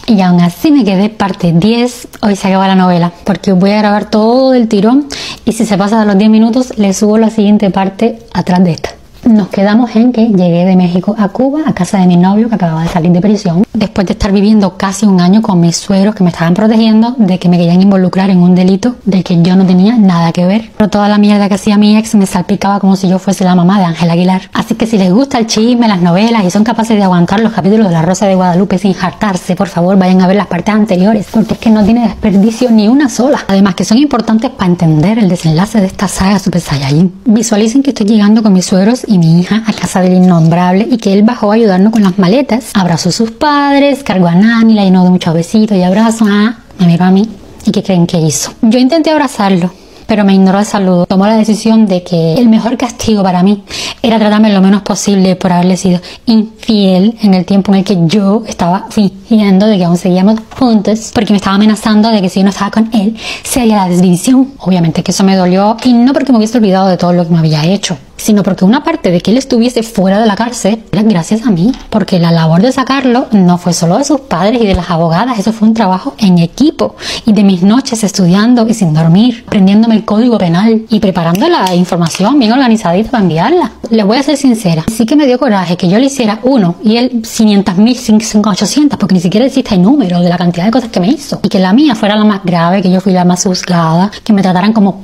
Y aún así me quedé parte 10. Hoy se acaba la novela porque voy a grabar todo el tirón y si se pasa de los 10 minutos le subo la siguiente parte atrás de esta. Nos quedamos en que llegué de México a Cuba, a casa de mi novio que acababa de salir de prisión, después de estar viviendo casi un año con mis suegros que me estaban protegiendo de que me querían involucrar en un delito del que yo no tenía nada que ver. Pero toda la mierda que hacía mi ex me salpicaba como si yo fuese la mamá de Ángel Aguilar. Así que si les gusta el chisme, las novelas y son capaces de aguantar los capítulos de La Rosa de Guadalupe sin hartarse, por favor vayan a ver las partes anteriores, porque es que no tiene desperdicio ni una sola. Además que son importantes para entender el desenlace de esta saga Super Saiyajin. Visualicen que estoy llegando con mis suegros y mi hija a casa del innombrable y que él bajó a ayudarnos con las maletas, abrazó a sus padres, cargó a Nani, la llenó de muchos besitos y abrazos, me miró a mí y ¿qué creen que hizo? Yo intenté abrazarlo, pero me ignoró el saludo. Tomó la decisión de que el mejor castigo para mí era tratarme lo menos posible por haberle sido infiel en el tiempo en el que yo estaba fingiendo de que aún seguíamos juntos, porque me estaba amenazando de que si yo no estaba con él sería la desvivisión. Obviamente que eso me dolió y no porque me hubiese olvidado de todo lo que me había hecho, sino porque una parte de que él estuviese fuera de la cárcel era gracias a mí, porque la labor de sacarlo no fue solo de sus padres y de las abogadas, eso fue un trabajo en equipo y de mis noches estudiando y sin dormir, aprendiéndome el código penal y preparando la información bien organizadita para enviarla. Les voy a ser sincera, sí que me dio coraje que yo le hiciera uno y él 500.000, 800, porque ni siquiera existe el número de la cantidad de cosas que me hizo, y que la mía fuera la más grave, que yo fui la más juzgada, que me trataran como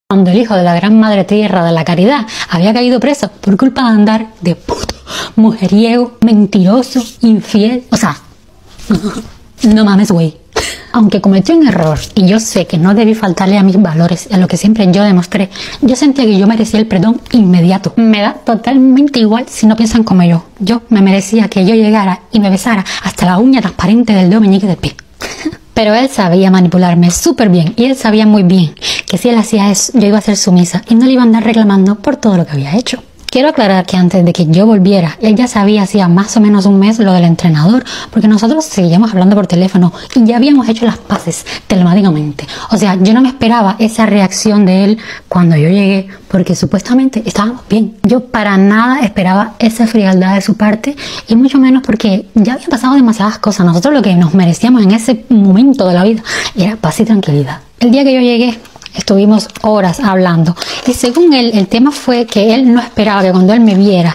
cuando el hijo de la gran madre tierra de la caridad había caído preso por culpa de andar de puto, mujeriego, mentiroso, infiel. O sea, no mames, güey. Aunque cometí un error y yo sé que no debí faltarle a mis valores, a lo que siempre yo demostré, yo sentía que yo merecía el perdón inmediato. Me da totalmente igual si no piensan como yo. Yo me merecía que yo llegara y me besara hasta la uña transparente del dedo meñique del pie. Pero él sabía manipularme súper bien y él sabía muy bien que si él hacía eso yo iba a ser sumisa y no le iba a andar reclamando por todo lo que había hecho. Quiero aclarar que antes de que yo volviera, él ya sabía hacía más o menos un mes lo del entrenador, porque nosotros seguíamos hablando por teléfono y ya habíamos hecho las paces telemáticamente. O sea, yo no me esperaba esa reacción de él cuando yo llegué, porque supuestamente estábamos bien. Yo para nada esperaba esa frialdad de su parte y mucho menos porque ya habían pasado demasiadas cosas. Nosotros lo que nos merecíamos en ese momento de la vida era paz y tranquilidad. El día que yo llegué, estuvimos horas hablando y según él, el tema fue que él no esperaba que cuando él me viera,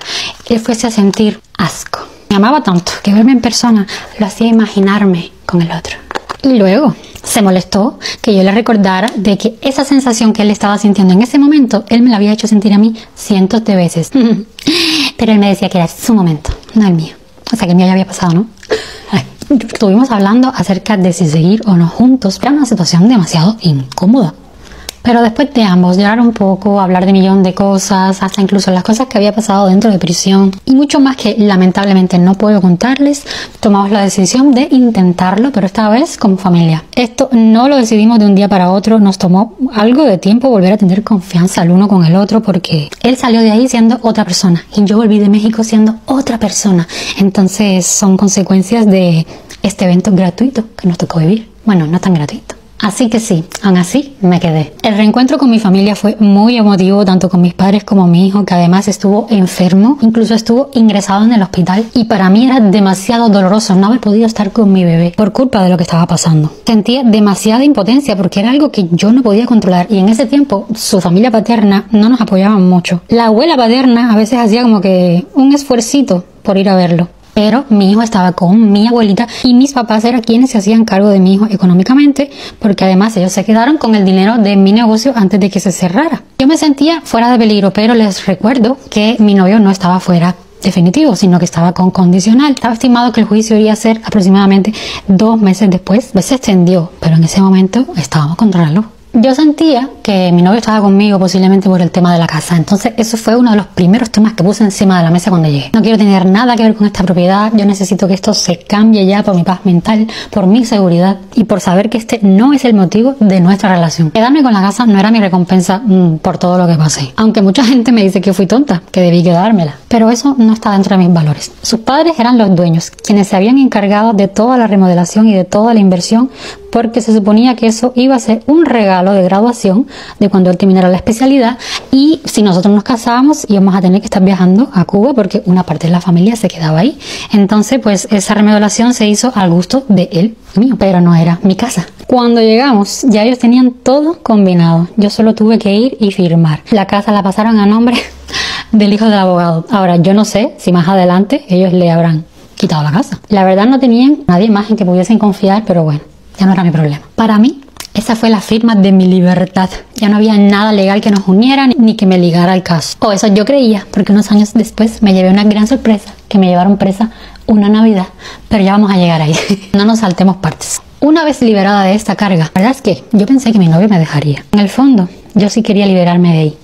él fuese a sentir asco. Me amaba tanto que verme en persona lo hacía imaginarme con el otro. Y luego se molestó que yo le recordara de que esa sensación que él estaba sintiendo en ese momento, él me la había hecho sentir a mí cientos de veces. Pero él me decía que era su momento, no el mío. O sea que el mío ya había pasado, ¿no? Estuvimos hablando acerca de si seguir o no juntos. Era una situación demasiado incómoda. Pero después de ambos llorar un poco, hablar de un millón de cosas, hasta incluso las cosas que había pasado dentro de prisión y mucho más que lamentablemente no puedo contarles, tomamos la decisión de intentarlo, pero esta vez como familia. Esto no lo decidimos de un día para otro, nos tomó algo de tiempo volver a tener confianza el uno con el otro porque él salió de ahí siendo otra persona y yo volví de México siendo otra persona. Entonces son consecuencias de este evento gratuito que nos tocó vivir. Bueno, no tan gratuito. Así que sí, aún así me quedé. El reencuentro con mi familia fue muy emotivo, tanto con mis padres como mi hijo, que además estuvo enfermo, incluso estuvo ingresado en el hospital y para mí era demasiado doloroso no haber podido estar con mi bebé por culpa de lo que estaba pasando. Sentía demasiada impotencia porque era algo que yo no podía controlar y en ese tiempo su familia paterna no nos apoyaba mucho. La abuela paterna a veces hacía como que un esfuercito por ir a verlo. Pero mi hijo estaba con mi abuelita y mis papás eran quienes se hacían cargo de mi hijo económicamente, porque además ellos se quedaron con el dinero de mi negocio antes de que se cerrara. Yo me sentía fuera de peligro, pero les recuerdo que mi novio no estaba fuera definitivo, sino que estaba con condicional. Estaba estimado que el juicio iría a ser aproximadamente 2 meses después. Se extendió, pero en ese momento estábamos contra el reloj. Yo sentía que mi novio estaba conmigo posiblemente por el tema de la casa, entonces eso fue uno de los primeros temas que puse encima de la mesa cuando llegué. No quiero tener nada que ver con esta propiedad, yo necesito que esto se cambie ya por mi paz mental, por mi seguridad y por saber que este no es el motivo de nuestra relación. Quedarme con la casa no era mi recompensa por todo lo que pasé, aunque mucha gente me dice que fui tonta, que debí quedármela, pero eso no está dentro de mis valores. Sus padres eran los dueños, quienes se habían encargado de toda la remodelación y de toda la inversión, porque se suponía que eso iba a ser un regalo regalo de graduación de cuando él terminara la especialidad, y si nosotros nos casábamos íbamos a tener que estar viajando a Cuba porque una parte de la familia se quedaba ahí. Entonces pues esa remodelación se hizo al gusto de él y mío, pero no era mi casa. Cuando llegamos ya ellos tenían todo combinado, yo solo tuve que ir y firmar. La casa la pasaron a nombre del hijo del abogado. Ahora yo no sé si más adelante ellos le habrán quitado la casa. La verdad no tenían nadie más en que pudiesen confiar, pero bueno, ya no era mi problema. Para mí esa fue la firma de mi libertad. Ya no había nada legal que nos uniera ni que me ligara al caso. O eso yo creía, porque unos años después me llevé una gran sorpresa, que me llevaron presa una Navidad. Pero ya vamos a llegar ahí. No nos saltemos partes. Una vez liberada de esta carga, la verdad es que yo pensé que mi novio me dejaría. En el fondo, yo sí quería liberarme de ahí.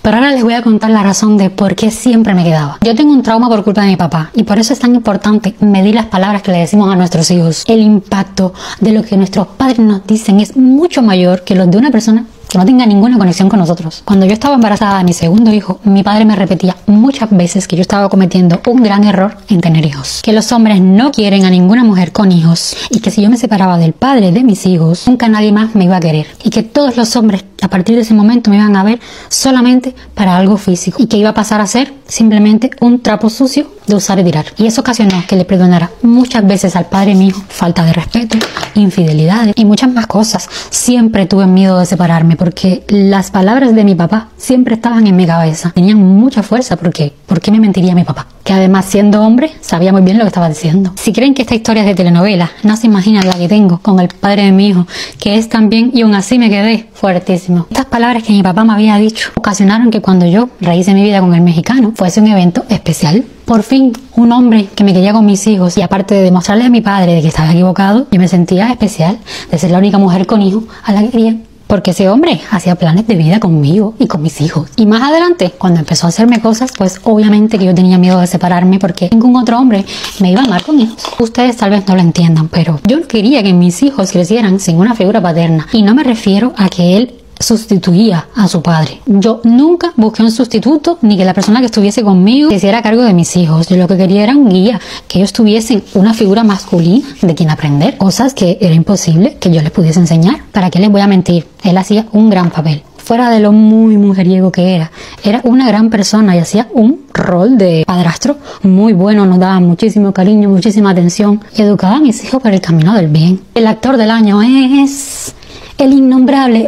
Pero ahora les voy a contar la razón de por qué siempre me quedaba. Yo tengo un trauma por culpa de mi papá y por eso es tan importante medir las palabras que le decimos a nuestros hijos. El impacto de lo que nuestros padres nos dicen es mucho mayor que los de una persona que no tenga ninguna conexión con nosotros. Cuando yo estaba embarazada de mi segundo hijo, mi padre me repetía muchas veces que yo estaba cometiendo un gran error en tener hijos. Que los hombres no quieren a ninguna mujer con hijos y que si yo me separaba del padre de mis hijos, nunca nadie más me iba a querer. Y que todos los hombres a partir de ese momento me iban a ver solamente para algo físico y que iba a pasar a ser simplemente un trapo sucio de usar y tirar. Y eso ocasionó que le perdonara muchas veces al padre de mi hijo falta de respeto, infidelidades y muchas más cosas. Siempre tuve miedo de separarme porque las palabras de mi papá siempre estaban en mi cabeza. Tenían mucha fuerza porque ¿por qué me mentiría mi papá? Que además siendo hombre sabía muy bien lo que estaba diciendo. Si creen que esta historia es de telenovela, no se imaginan la que tengo con el padre de mi hijo, que es también y aún así me quedé fuertísimo. Estas palabras que mi papá me había dicho ocasionaron que cuando yo rehice mi vida con el mexicano fuese un evento especial. Por fin, un hombre que me quería con mis hijos y aparte de demostrarle a mi padre de que estaba equivocado, yo me sentía especial de ser la única mujer con hijos a la que quería. Porque ese hombre hacía planes de vida conmigo y con mis hijos. Y más adelante, cuando empezó a hacerme cosas, pues obviamente que yo tenía miedo de separarme porque ningún otro hombre me iba a amar con hijos. Ustedes tal vez no lo entiendan, pero yo quería que mis hijos crecieran sin una figura paterna. Y no me refiero a que él sustituía a su padre. Yo nunca busqué un sustituto ni que la persona que estuviese conmigo se hiciera cargo de mis hijos. Yo lo que quería era un guía, que ellos tuviesen una figura masculina de quien aprender, cosas que era imposible que yo les pudiese enseñar. ¿Para qué les voy a mentir? Él hacía un gran papel. Fuera de lo muy mujeriego que era una gran persona y hacía un rol de padrastro muy bueno, nos daba muchísimo cariño, muchísima atención y educaba a mis hijos por el camino del bien. El actor del año es el innombrable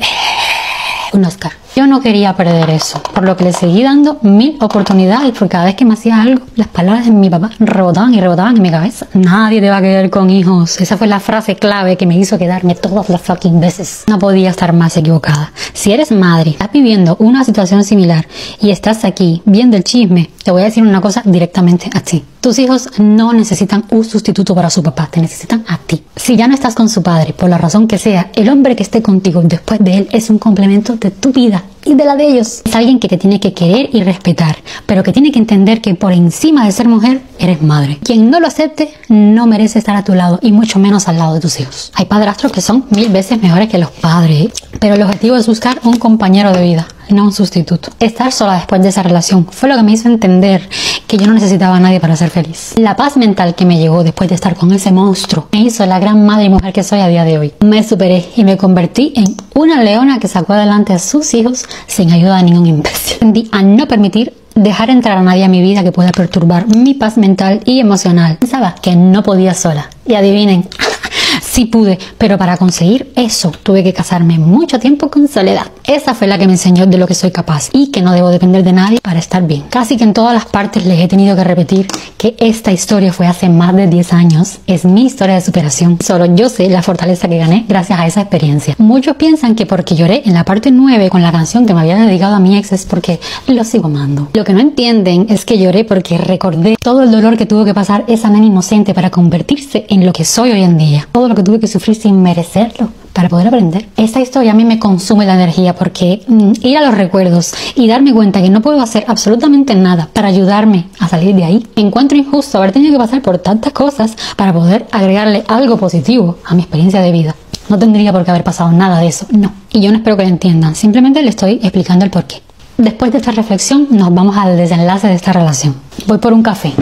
un Oscar. Yo no quería perder eso, por lo que le seguí dando 1000 oportunidades, porque cada vez que me hacía algo, las palabras de mi papá rebotaban y rebotaban en mi cabeza. Nadie te va a querer con hijos. Esa fue la frase clave que me hizo quedarme todas las fucking veces. No podía estar más equivocada. Si eres madre, estás viviendo una situación similar y estás aquí viendo el chisme, te voy a decir una cosa directamente a ti. Tus hijos no necesitan un sustituto para su papá, te necesitan a ti. Si ya no estás con su padre, por la razón que sea, el hombre que esté contigo después de él es un complemento de tu vida y de la de ellos. Es alguien que te tiene que querer y respetar, pero que tiene que entender que por encima de ser mujer, eres madre. Quien no lo acepte, no merece estar a tu lado y mucho menos al lado de tus hijos. Hay padrastros que son 1000 veces mejores que los padres, pero el objetivo es buscar un compañero de vida, no un sustituto. Estar sola después de esa relación fue lo que me hizo entender que yo no necesitaba a nadie para ser feliz. La paz mental que me llegó después de estar con ese monstruo me hizo la gran madre y mujer que soy a día de hoy. Me superé y me convertí en una leona que sacó adelante a sus hijos sin ayuda de ningún imbécil. Aprendí a no permitir dejar entrar a nadie a mi vida que pueda perturbar mi paz mental y emocional. Pensaba que no podía sola. Y adivinen, sí pude, pero para conseguir eso tuve que casarme mucho tiempo con soledad. Esa fue la que me enseñó de lo que soy capaz y que no debo depender de nadie para estar bien. Casi que en todas las partes les he tenido que repetir que esta historia fue hace más de 10 años. Es mi historia de superación. Solo yo sé la fortaleza que gané gracias a esa experiencia. Muchos piensan que porque lloré en la parte 9 con la canción que me había dedicado a mi ex es porque lo sigo amando. Lo que no entienden es que lloré porque recordé todo el dolor que tuvo que pasar esa nena inocente para convertirse en lo que soy hoy en día. Todo lo que tuve que sufrir sin merecerlo para poder aprender. Esta historia a mí me consume la energía porque ir a los recuerdos y darme cuenta que no puedo hacer absolutamente nada para ayudarme a salir de ahí. Encuentro injusto haber tenido que pasar por tantas cosas para poder agregarle algo positivo a mi experiencia de vida. No tendría por qué haber pasado nada de eso, no. Y yo no espero que lo entiendan, simplemente le estoy explicando el porqué. Después de esta reflexión nos vamos al desenlace de esta relación. Voy por un café.